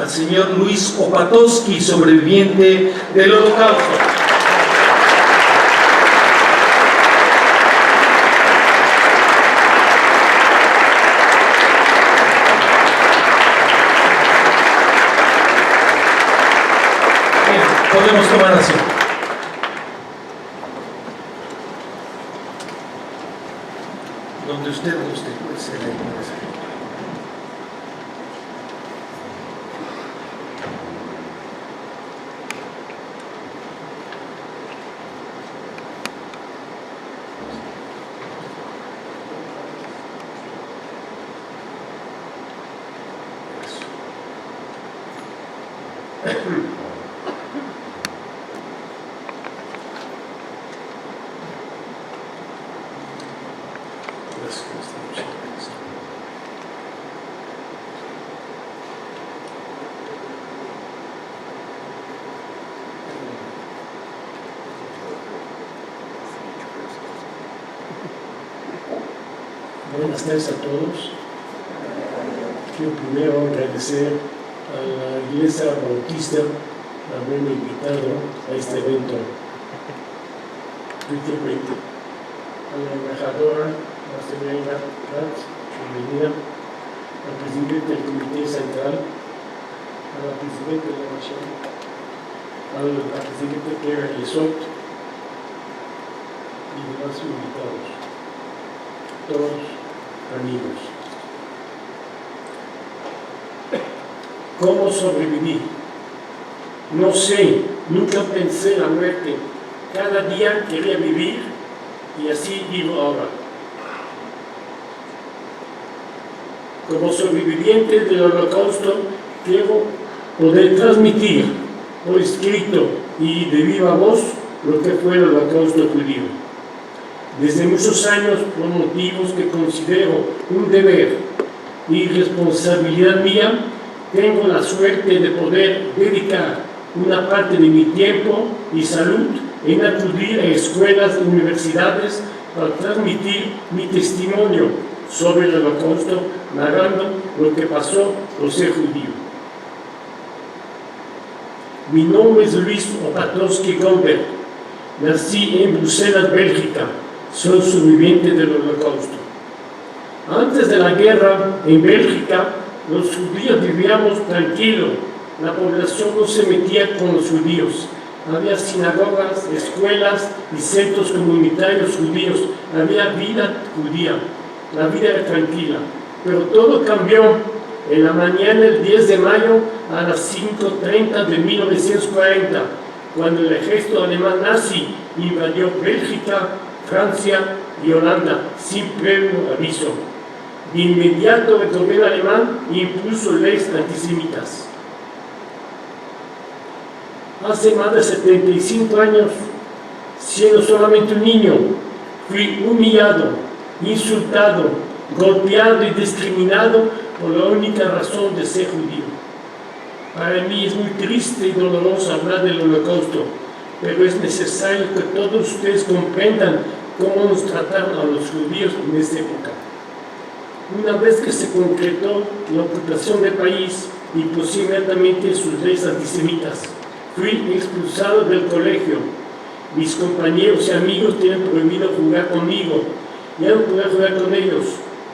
al señor Luis Opatowski, sobreviviente del Holocausto. Bien, podemos tomar asiento. Donde usted guste, puede ser ahí, puede ser. Buenas tardes a todos. Quiero primero agradecer a la Iglesia Bautista por haberme invitado a este evento. Principalmente a la embajadora, la señora Katz, bienvenida, al presidente del Comité Central, a la presidenta de la Nación, a la presidenta Clara Lesot y demás invitados, todos amigos. ¿Cómo sobreviví? No sé, nunca pensé en la muerte. Cada día quería vivir y así vivo ahora. Como sobreviviente del Holocausto, quiero poder transmitir por escrito y de viva voz lo que fue el Holocausto judío. Desde muchos años, por motivos que considero un deber y responsabilidad mía, tengo la suerte de poder dedicar una parte de mi tiempo y salud en acudir a escuelas y universidades para transmitir mi testimonio sobre el Holocausto, narrando lo que pasó por ser judío. Mi nombre es Luis Opatowski Goldberg. Nací en Bruselas, Bélgica. Soy sobreviviente del Holocausto. Antes de la guerra, en Bélgica, los judíos vivíamos tranquilos. La población no se metía con los judíos. Había sinagogas, escuelas y centros comunitarios judíos. Había vida judía. La vida era tranquila. Pero todo cambió en la mañana del 10 de mayo a las 5:30 de 1940, cuando el ejército alemán nazi invadió Bélgica, Francia y Holanda sin previo aviso. De inmediato el gobierno alemán impuso leyes antisemitas. Hace más de 75 años, siendo solamente un niño, fui humillado, insultado, golpeado y discriminado por la única razón de ser judío. Para mí es muy triste y doloroso hablar del Holocausto, pero es necesario que todos ustedes comprendan cómo nos trataron a los judíos en esta época. Una vez que se concretó la ocupación del país y posiblemente sus leyes antisemitas, fui expulsado del colegio. Mis compañeros y amigos tienen prohibido jugar conmigo. Ya no podía jugar con ellos.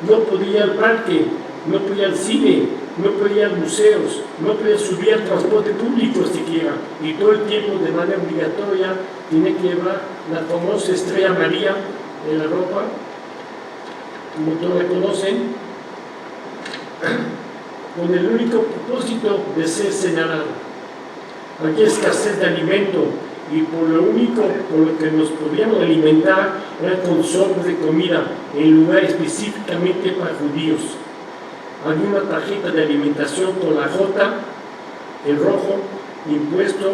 No podía ir al parque, no podía ir al cine, no podía ir a museos, no podía subir al transporte público siquiera. Y todo el tiempo, de manera obligatoria, tenía que llevar la famosa estrella María en la ropa, como todos la conocen, con el único propósito de ser señalado. Había escasez de alimento y por lo único por lo que nos podíamos alimentar era con sobres de comida en lugar específicamente para judíos. Había una tarjeta de alimentación con la J en rojo impuesto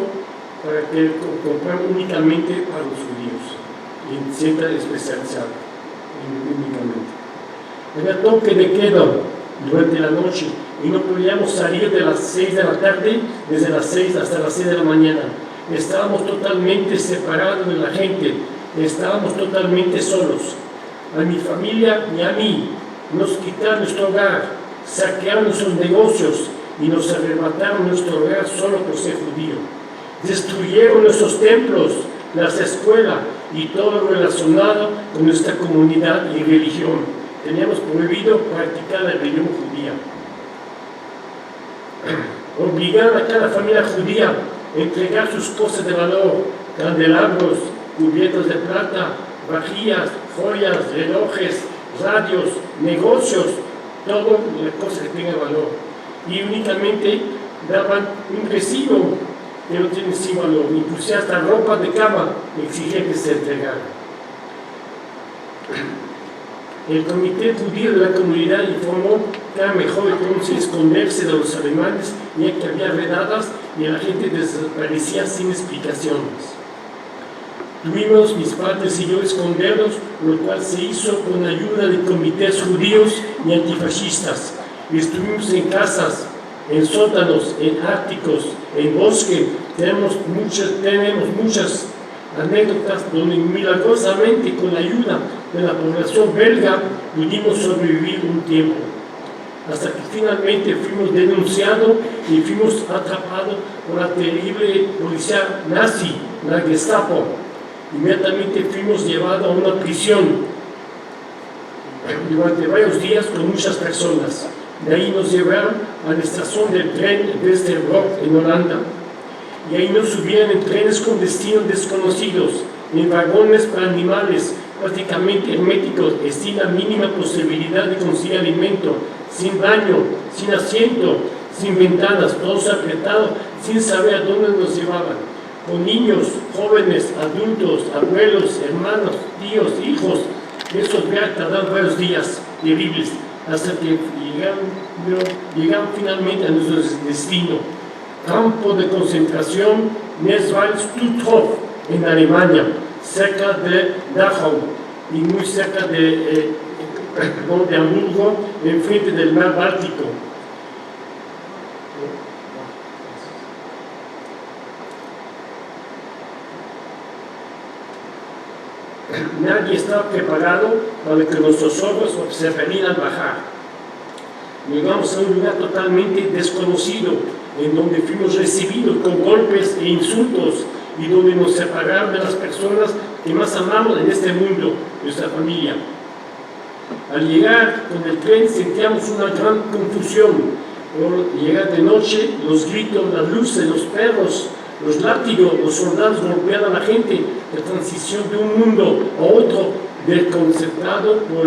para que comprar únicamente para los judíos, en centros especializados únicamente. Había toque de queda durante la noche y no podíamos salir de las 6 de la tarde, desde las 6 hasta las 6 de la mañana. Estábamos totalmente separados de la gente, estábamos totalmente solos. A mi familia y a mí nos quitaron nuestro hogar, saquearon nuestros negocios y nos arrebataron nuestro hogar solo por ser judío. Destruyeron nuestros templos, las escuelas y todo lo relacionado con nuestra comunidad y religión. Teníamos prohibido practicar la religión judía. Obligaron a cada familia judía a entregar sus cosas de valor, candelabros, cubiertos de plata, vajillas, joyas, relojes, radios, negocios, todo las cosas que tengan valor. Y únicamente daban un recibo que no tiene sin valor, incluso hasta ropa de cama exigía que se entregara. El comité judío de la comunidad informó que era mejor entonces esconderse de los alemanes, ya que había redadas y la gente desaparecía sin explicaciones. Tuvimos, mis padres y yo, escondernos, lo cual se hizo con ayuda de comités judíos y antifascistas. Y estuvimos en casas, en sótanos, en áticos, en bosque. Tenemos muchas anécdotas donde milagrosamente, con la ayuda de la población belga, pudimos sobrevivir un tiempo. Hasta que finalmente fuimos denunciados y fuimos atrapados por la terrible policía nazi, la Gestapo. Inmediatamente fuimos llevados a una prisión durante varios días con muchas personas. De ahí nos llevaron a la estación del tren Westerbork en Holanda, y ahí nos subían en trenes con destinos desconocidos, en vagones para animales prácticamente herméticos, sin la mínima posibilidad de conseguir alimento, sin baño, sin asiento, sin ventanas, todos apretados, sin saber a dónde nos llevaban, con niños, jóvenes, adultos, abuelos, hermanos, tíos, hijos. Esos viajes tardaron varios días terribles, hasta que llegaron finalmente a nuestro destino. Campo de concentración Neswald-Stutthof en Alemania, cerca de Dachau y muy cerca de Hamburgo, enfrente del mar Báltico. Nadie estaba preparado para que nuestros ojos observarían al bajar. Llegamos a un lugar totalmente desconocido, en donde fuimos recibidos con golpes e insultos y donde nos separaron de las personas que más amamos en este mundo, nuestra familia. Al llegar con el tren sentíamos una gran confusión. Por llegar de noche, los gritos, las luces, los perros, los látigos, los soldados golpeaban a la gente. La transición de un mundo a otro, desconcertado por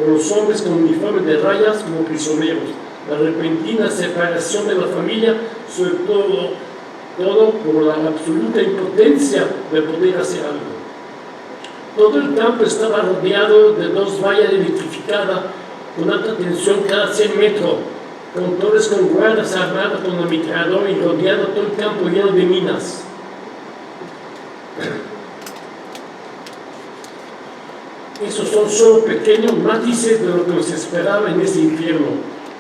los hombres con uniformes de rayas como prisioneros. La repentina separación de la familia, sobre todo por la absoluta impotencia de poder hacer algo. Todo el campo estaba rodeado de dos vallas electrificadas con alta tensión cada 100 metros, con torres con guardas armadas con ametrallador y rodeado todo el campo lleno de minas. Esos son solo pequeños matices de lo que nos esperaba en ese infierno.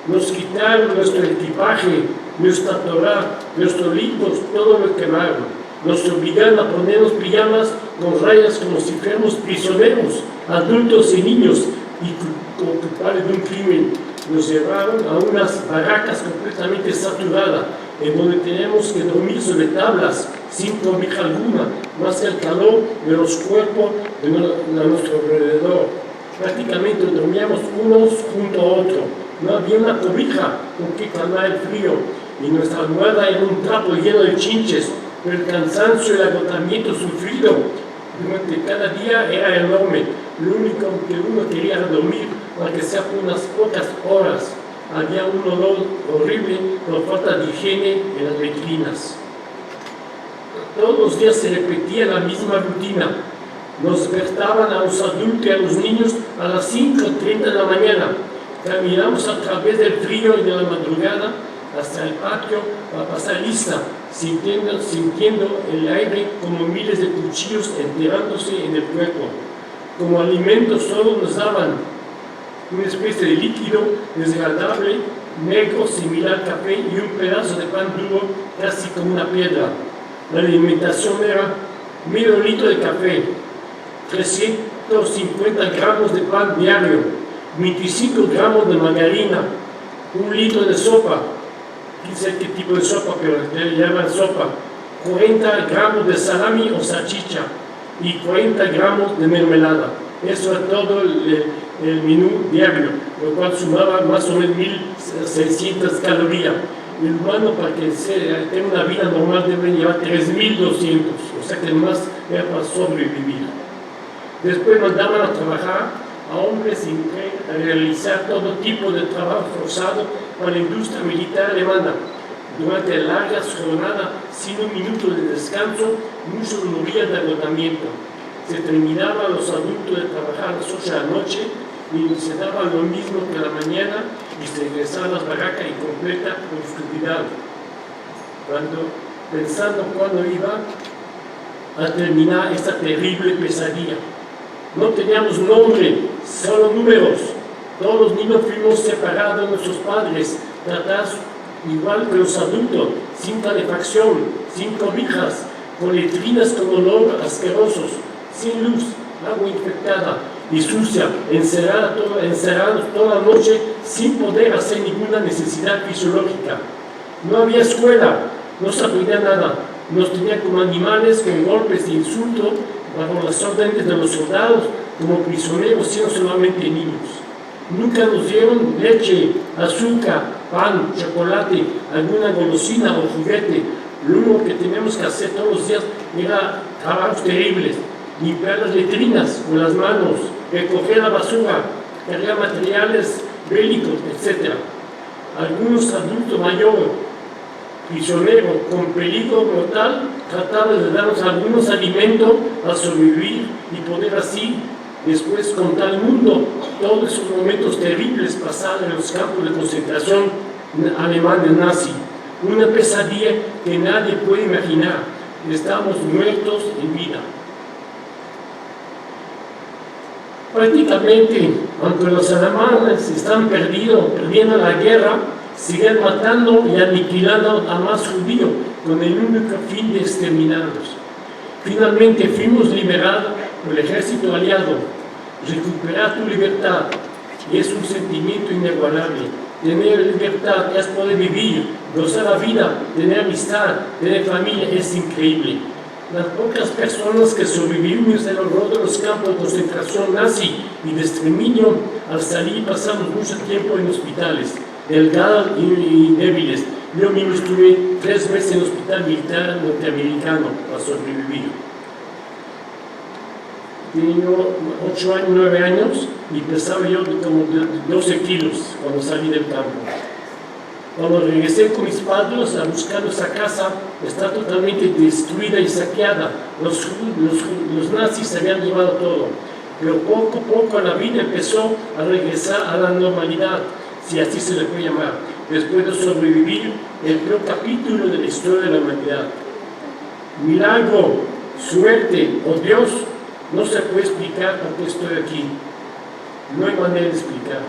Nos quitaron nuestro equipaje, nuestra Torá, nuestros libros, todo lo quemaron. Nos obligaron a ponernos pijamas con rayas como si fuéramos prisioneros, adultos y niños, y culpables de un crimen. Nos llevaron a unas barracas completamente saturadas, en donde tenemos que dormir sobre tablas, sin cobija alguna, más que el calor de los cuerpos de nuestro alrededor. Prácticamente dormíamos unos junto a otros. No había una cobija con que calmar el frío, y nuestra almohada era un trapo lleno de chinches, pero el cansancio y el agotamiento sufrido durante cada día era enorme. Lo único que uno quería era dormir, aunque sea por unas pocas horas. Había un olor horrible por falta de higiene en las letrinas. Todos los días se repetía la misma rutina. Nos despertaban a los adultos y a los niños a las 5:30 de la mañana. Caminamos a través del frío y de la madrugada hasta el patio para pasar lista, sintiendo el aire como miles de cuchillos enterrándose en el cuerpo. Como alimento solo nos daban una especie de líquido desagradable, negro, similar al café, y un pedazo de pan duro, casi como una piedra. La alimentación era medio litro de café, 350 gramos de pan diario, 25 gramos de margarina, 1 litro de sopa, quién sabe qué tipo de sopa, pero le llaman sopa, 40 gramos de salami o salchicha y 40 gramos de mermelada. Eso era todo el menú diario, lo cual sumaba más o menos 1.600 calorías. El humano, para que tenga una vida normal, debe llevar 3.200, o sea que más era para sobrevivir. Después mandaban a trabajar a hombres y mujeres a realizar todo tipo de trabajo forzado para la industria militar alemana. Durante largas jornadas, sin un minuto de descanso, muchos morían de agotamiento. Se terminaban los adultos de trabajar a las 8 de la noche y se daba lo mismo que a la mañana y se regresaban a las barracas en completa oscuridad. Pensando cuándo iba a terminar esta terrible pesadilla. No teníamos nombre, solo números. Todos los niños fuimos separados de nuestros padres, tratados igual que los adultos, sin calefacción, sin cobijas, con letrinas con olor asquerosos, sin luz, agua infectada y sucia, encerrados toda la noche sin poder hacer ninguna necesidad fisiológica. No había escuela, no se aprendía nada, nos tenían como animales con golpes e insultos bajo las órdenes de los soldados, como prisioneros siendo solamente niños. Nunca nos dieron leche, azúcar, pan, chocolate, alguna golosina o juguete. Lo único que teníamos que hacer todos los días era trabajos terribles, limpiar las letrinas con las manos, recoger la basura, cargar materiales bélicos, etc. Algunos adultos mayores, prisioneros con peligro mortal, trataban de darnos algunos alimentos para sobrevivir y poder así después contar al mundo todos esos momentos terribles pasados en los campos de concentración alemanes nazi. Una pesadilla que nadie puede imaginar. Estamos muertos en vida. Prácticamente, aunque los alemanes están perdiendo la guerra, siguen matando y aniquilando a más judíos con el único fin de exterminarlos. Finalmente fuimos liberados por el ejército aliado. Recuperar tu libertad y es un sentimiento inigualable. Tener libertad es poder vivir, gozar la vida, tener amistad, tener familia, es increíble. Las pocas personas que sobrevivimos del horror de los campos de concentración nazi y de exterminio, al salir pasamos mucho tiempo en hospitales, delgados y débiles. Yo mismo estuve 3 meses en el hospital militar norteamericano para sobrevivir. Tenía 8 años, 9 años y pesaba yo como 12 kilos cuando salí del campo. Cuando regresé con mis padres a buscar nuestra casa, está totalmente destruida y saqueada. Los nazis se habían llevado todo. Pero poco a poco la vida empezó a regresar a la normalidad, si así se le puede llamar, después de sobrevivir el peor capítulo de la historia de la humanidad. Milagro, suerte o Dios, no se puede explicar por qué estoy aquí. No hay manera de explicar.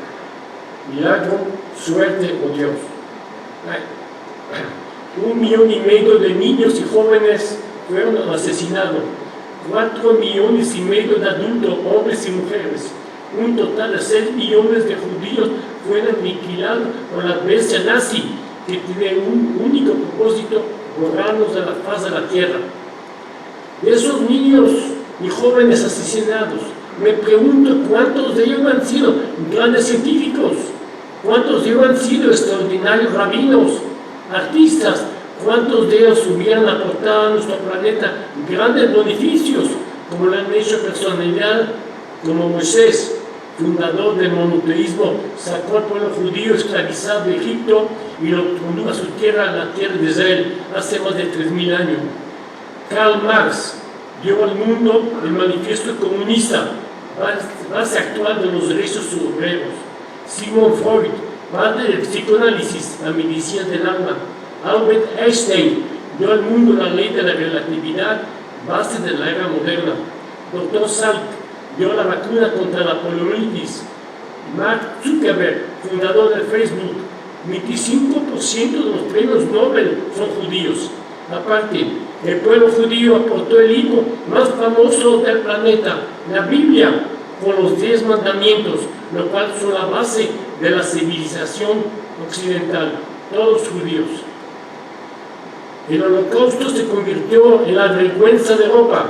Milagro, suerte o Dios. 1,5 millones de niños y jóvenes fueron asesinados. 4,5 millones de adultos, hombres y mujeres. Un total de 6 millones de judíos fueron aniquilados por la bestia nazi, que tiene un único propósito: borrarnos de la faz de la tierra. De esos niños y jóvenes asesinados, me pregunto cuántos de ellos han sido grandes científicos, cuántos de ellos han sido extraordinarios rabinos, artistas, cuántos de ellos hubieran aportado a nuestro planeta grandes beneficios, como lo han hecho personalidades como Moisés, fundador del monoteísmo, sacó al pueblo judío esclavizado de Egipto y lo condujo a su tierra, la tierra de Israel, hace más de 3.000 años. Karl Marx dio al mundo el manifiesto comunista, base actual de los derechos obreros. Sigmund Freud, padre del psicoanálisis, la medicina del alma. Albert Einstein dio al mundo la ley de la relatividad, base de la era moderna. Dr. Salk dio la vacuna contra la poliomielitis. Mark Zuckerberg, fundador de Facebook. 25% de los premios Nobel son judíos. Aparte, el pueblo judío aportó el libro más famoso del planeta, la Biblia, con los 10 mandamientos, lo cual son la base de la civilización occidental. todos judíos. El Holocausto se convirtió en la vergüenza de Europa.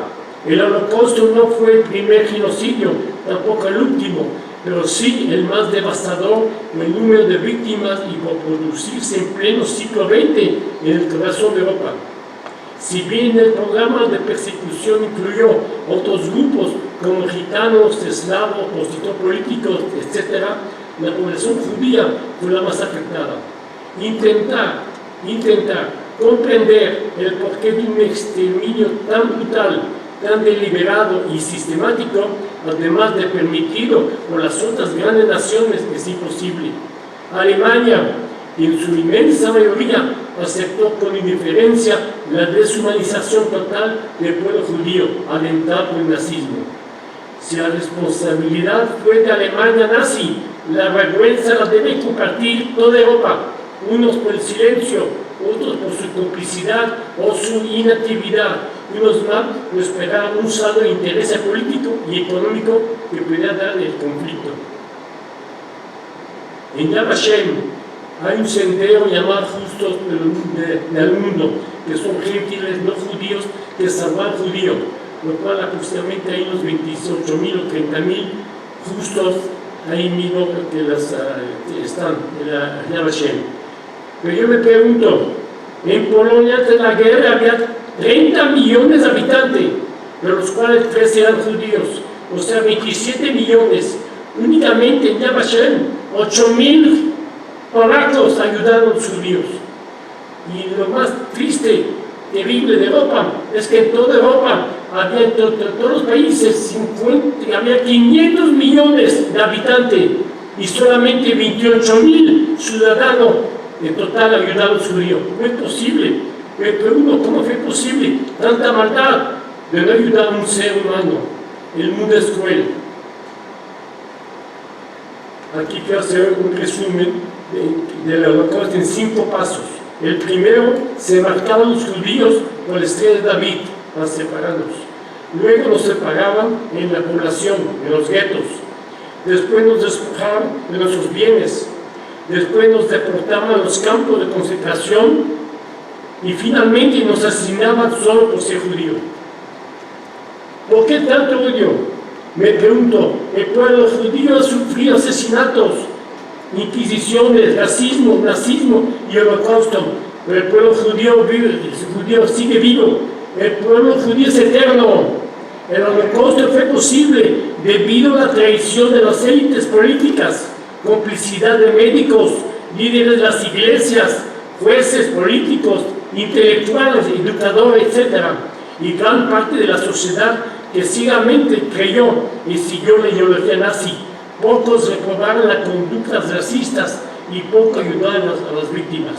El Holocausto no fue el primer genocidio, tampoco el último, pero sí el más devastador en el número de víctimas y por producirse en pleno siglo XX en el corazón de Europa. Si bien el programa de persecución incluyó otros grupos como gitanos, eslavos, opositores políticos, etc., la población judía fue la más afectada. Intentar comprender el porqué de un exterminio tan brutal, tan deliberado y sistemático, además de permitido por las otras grandes naciones, es imposible. Alemania, en su inmensa mayoría, aceptó con indiferencia la deshumanización total del pueblo judío, alentado por el nazismo. Si la responsabilidad fue de Alemania nazi, la vergüenza la debe compartir toda Europa, unos por el silencio, otros por su complicidad o su inactividad, unos más por esperar un saldo de interés político y económico que pudiera dar el conflicto. En Yad Vashem hay un sendero llamado Justos del Mundo, que son gentiles no judíos que salvan judíos, lo cual aproximadamente hay unos 28.000 o 30.000 justos ahí mismo que están en la Yad Vashem. Pero yo me pregunto, en Polonia antes de la guerra había 30 millones de habitantes, de los cuales 13 eran judíos, o sea 27 millones. Únicamente en Yad Vashem 8.000 polacos ayudaron a los judíos. Y lo más triste, terrible de Europa, es que en toda Europa había en todos los países había 500 millones de habitantes y solamente 28.000 ciudadanos en total ayudaron a los judíos. No es posible. Me pregunto, ¿cómo fue posible tanta maldad de no ayudar a un ser humano? El mundo es cruel. Aquí quiero hacer un resumen del Holocausto en 5 pasos. El primero, se marcaban los judíos por la estrella de David para separarnos. Luego nos separaban en la población, en los guetos. Después nos despojaban de nuestros bienes. Después nos deportaban a los campos de concentración. Y finalmente nos asesinaban solo por ser judío. ¿Por qué tanto odio? Me pregunto, el pueblo judío ha sufrido asesinatos, inquisiciones, racismo, nazismo y holocausto, pero el pueblo judío sigue vivo, el pueblo judío es eterno. El holocausto fue posible debido a la traición de las élites políticas, complicidad de médicos, líderes de las iglesias, jueces, políticos, intelectuales, educadores, etc. Y gran parte de la sociedad que ciegamente creyó y siguió la ideología nazi. Pocos reprobaron las conductas racistas y poco ayudaron a las víctimas.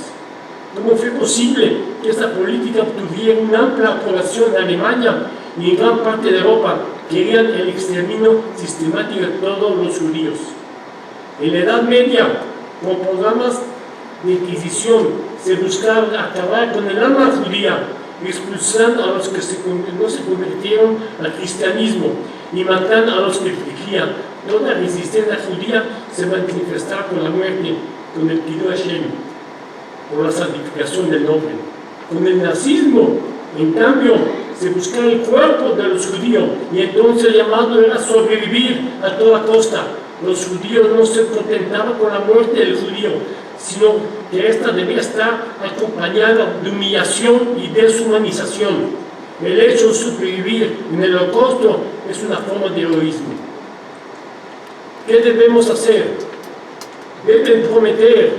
¿Cómo fue posible que esta política obtuviera una amplia aprobación en Alemania y en gran parte de Europa? Querían el exterminio sistemático de todos los judíos. En la Edad Media, con programas de inquisición, se buscaba acabar con el alma judía, expulsando a los que no se convirtieron al cristianismo y matando a los que exigían. Toda resistencia judía se manifestaba con la muerte, con el Kiddush Hashem, por la santificación del nombre. Con el nazismo, en cambio, se buscaba el cuerpo de los judíos y entonces el llamado era sobrevivir a toda costa. Los judíos no se contentaban con la muerte del judío, sino que ésta debía estar acompañada de humillación y deshumanización. El hecho de sobrevivir en el holocausto es una forma de heroísmo. ¿Qué debemos hacer? Deben prometer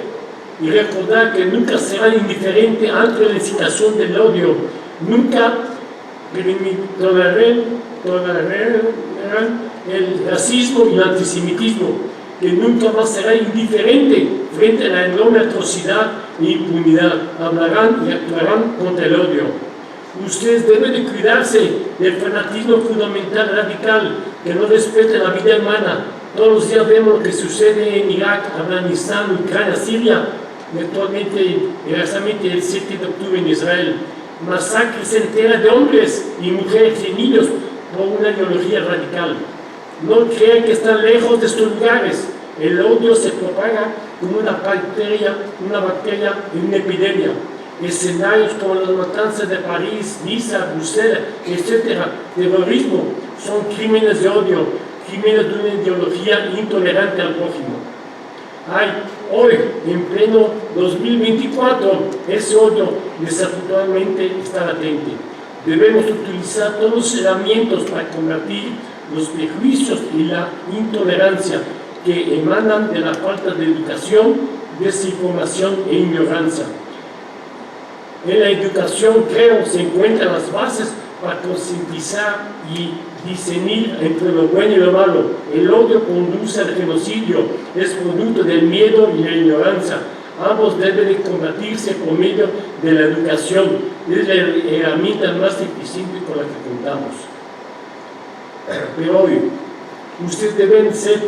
y recordar que nunca serán indiferentes ante la incitación del odio, nunca tolerarán el racismo y el antisemitismo, que nunca más será indiferente frente a la enorme atrocidad e impunidad. Hablarán y actuarán contra el odio. Ustedes deben de cuidarse del fanatismo fundamental radical que no respeta la vida humana. Todos los días vemos lo que sucede en Irak, Afganistán, Ucrania, Siria, y actualmente, desgraciadamente, el 7 de octubre en Israel. Masacres enteras de hombres y mujeres y niños por una ideología radical. No crean que están lejos de estos lugares. El odio se propaga como una bacteria en una epidemia. Escenarios como las matanzas de París, Niza, Bruselas, etc., terrorismo, son crímenes de odio, crímenes de una ideología intolerante al prójimo. Hoy, en pleno 2024, ese odio desafortunadamente está latente. Debemos utilizar todos los herramientas para combatir los prejuicios y la intolerancia que emanan de la falta de educación, desinformación e ignorancia. En la educación, creo, se encuentran las bases para concientizar y discernir entre lo bueno y lo malo. El odio conduce al genocidio, es producto del miedo y la ignorancia. Ambos deben de combatirse por medio de la educación. Es la herramienta más eficiente con la que contamos. Pero hoy, ustedes deben ser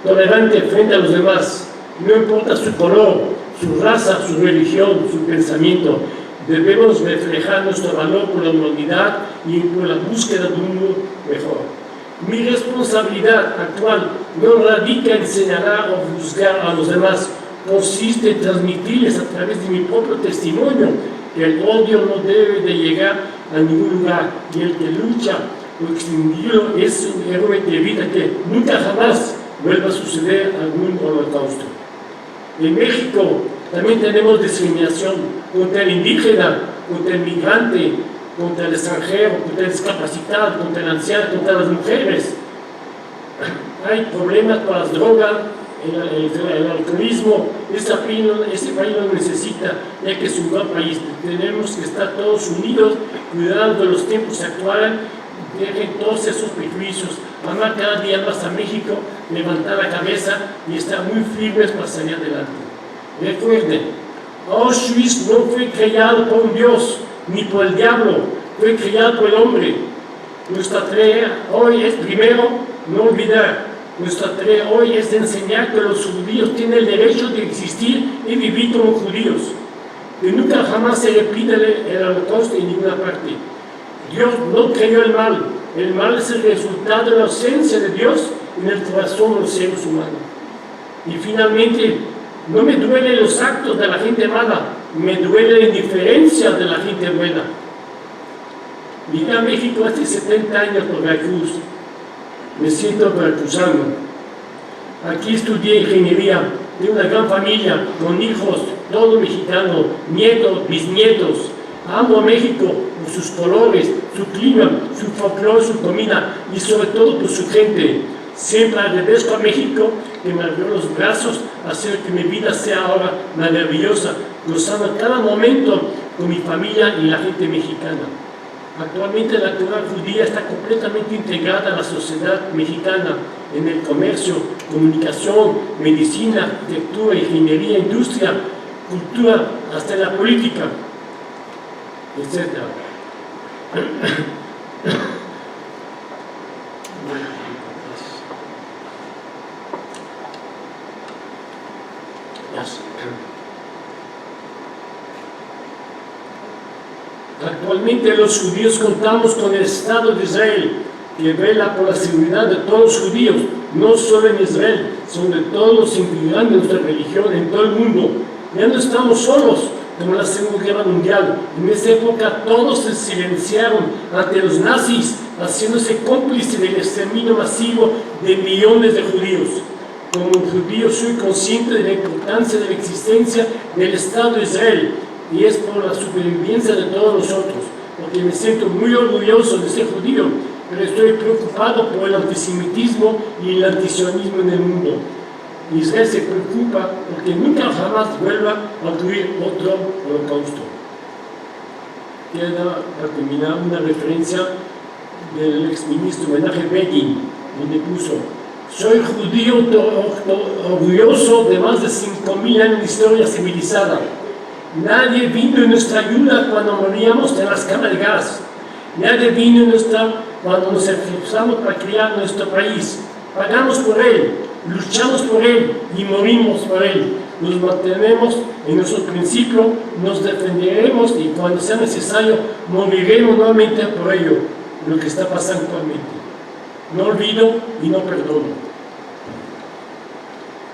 tolerantes frente a los demás. No importa su color, su raza, su religión, su pensamiento. Debemos reflejar nuestro valor por la humanidad y por la búsqueda de un mundo mejor. Mi responsabilidad actual no radica en señalar o juzgar a los demás, consiste en transmitirles a través de mi propio testimonio que el odio no debe de llegar a ningún lugar y el que lucha por extinguirlo es un héroe que evita que nunca jamás vuelva a suceder algún holocausto. En México también tenemos discriminación contra el indígena, contra el migrante, contra el extranjero, contra el discapacitado, contra el anciano, contra las mujeres. Hay problemas con las drogas, el alcoholismo. Este país lo necesita, ya que es un gran país. Tenemos que estar todos unidos, cuidando de los tiempos actuales, dejen todos esos prejuicios, amar cada día más a México, levantar la cabeza y estar muy firmes para salir adelante. Recuerden, Auschwitz no fue creado por un Dios, ni por el diablo, fue creado por el hombre. Nuestra tarea hoy es, primero, no olvidar. Nuestra tarea hoy es enseñar que los judíos tienen el derecho de existir y vivir como judíos. Que nunca jamás se repita el holocausto en ninguna parte. Dios no creó el mal. El mal es el resultado de la ausencia de Dios en el corazón de los seres humanos. Y finalmente, no me duelen los actos de la gente mala, me duele la indiferencia de la gente buena. Vine a México hace 70 años por Veracruz. Me siento veracruzano. Aquí estudié ingeniería, tengo una gran familia, con hijos, todo mexicano, nietos, bisnietos. Amo a México por sus colores, su clima, su folclore, su comida y sobre todo por su gente. Siempre agradezco a México que me abrió los brazos, hacer que mi vida sea ahora maravillosa, gozando cada momento con mi familia y la gente mexicana. Actualmente la cultura judía está completamente integrada a la sociedad mexicana en el comercio, comunicación, medicina, arquitectura, ingeniería, industria, cultura, hasta en la política, etc. Actualmente los judíos contamos con el Estado de Israel, que vela por la seguridad de todos los judíos, no solo en Israel, sino de todos los integrantes de nuestra religión en todo el mundo. Ya no estamos solos, como en la Segunda Guerra Mundial. En esa época todos se silenciaron ante los nazis, haciéndose cómplices del exterminio masivo de millones de judíos. Como judío soy consciente de la importancia de la existencia del Estado de Israel, y es por la supervivencia de todos nosotros, porque me siento muy orgulloso de ser judío, pero estoy preocupado por el antisemitismo y el antisionismo en el mundo. Israel se preocupa porque nunca jamás vuelva a ocurrir otro holocausto. Queda para terminar una referencia del exministro Menachem Begin, donde puso: soy judío orgulloso de más de 5.000 años de historia civilizada. Nadie vino en nuestra ayuda cuando moríamos en las cámaras de gas. Nadie vino en cuando nos esforzamos para crear nuestro país. Pagamos por él, luchamos por él y morimos por él. Nos mantenemos en nuestro principio, nos defenderemos y cuando sea necesario moriremos nuevamente por ello, lo que está pasando actualmente. No olvido y no perdono. 「 Actualmente la cultura judía está completamente integrada a la sociedad mexicana en el comercio, comunicación, medicina, arquitectura, ingeniería, industria, cultura, hasta en la política.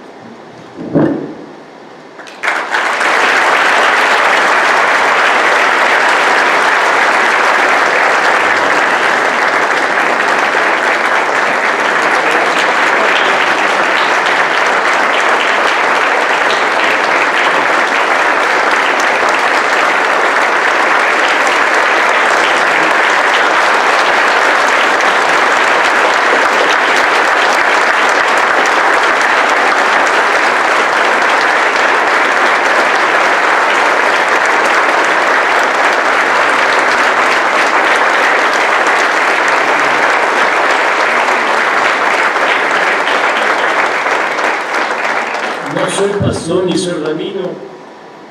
soy pastor ni soy rabino,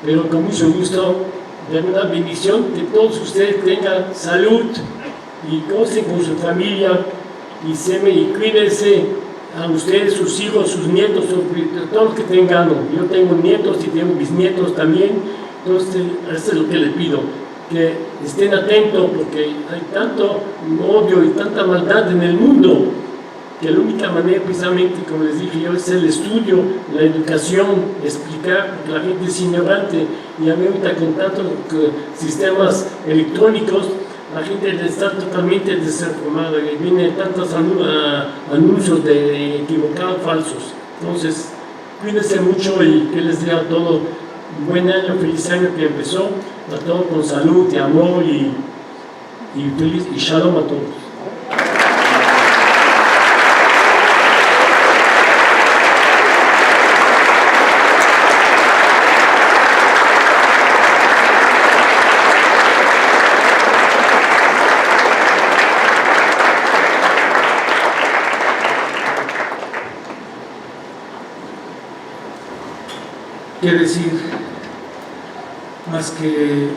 pero con mucho gusto, de una bendición, que todos ustedes tengan salud y gocen con su familia y cuídense a ustedes, sus hijos, sus nietos, todos los que tengan. Yo tengo nietos y tengo bisnietos también, entonces eso es lo que les pido, que estén atentos porque hay tanto odio y tanta maldad en el mundo, que la única manera precisamente, como les dije yo, es el estudio, la educación, explicar, porque la gente es ignorante y a mí ahorita con tantos sistemas electrónicos, la gente está totalmente desinformada y vienen tantos anuncios de equivocados, falsos. Entonces, cuídense mucho y que les dé a todos un buen año, feliz año que empezó, a todos con salud y amor y feliz y shalom a todos. ¿Qué decir? Más que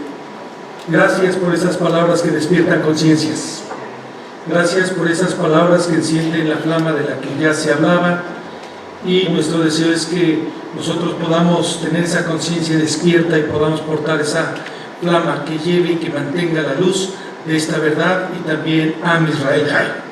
gracias por esas palabras que despiertan conciencias. Gracias por esas palabras que encienden la flama de la que ya se hablaba, y nuestro deseo es que nosotros podamos tener esa conciencia despierta y podamos portar esa flama que lleve y que mantenga la luz de esta verdad, y también Am Israel Hay.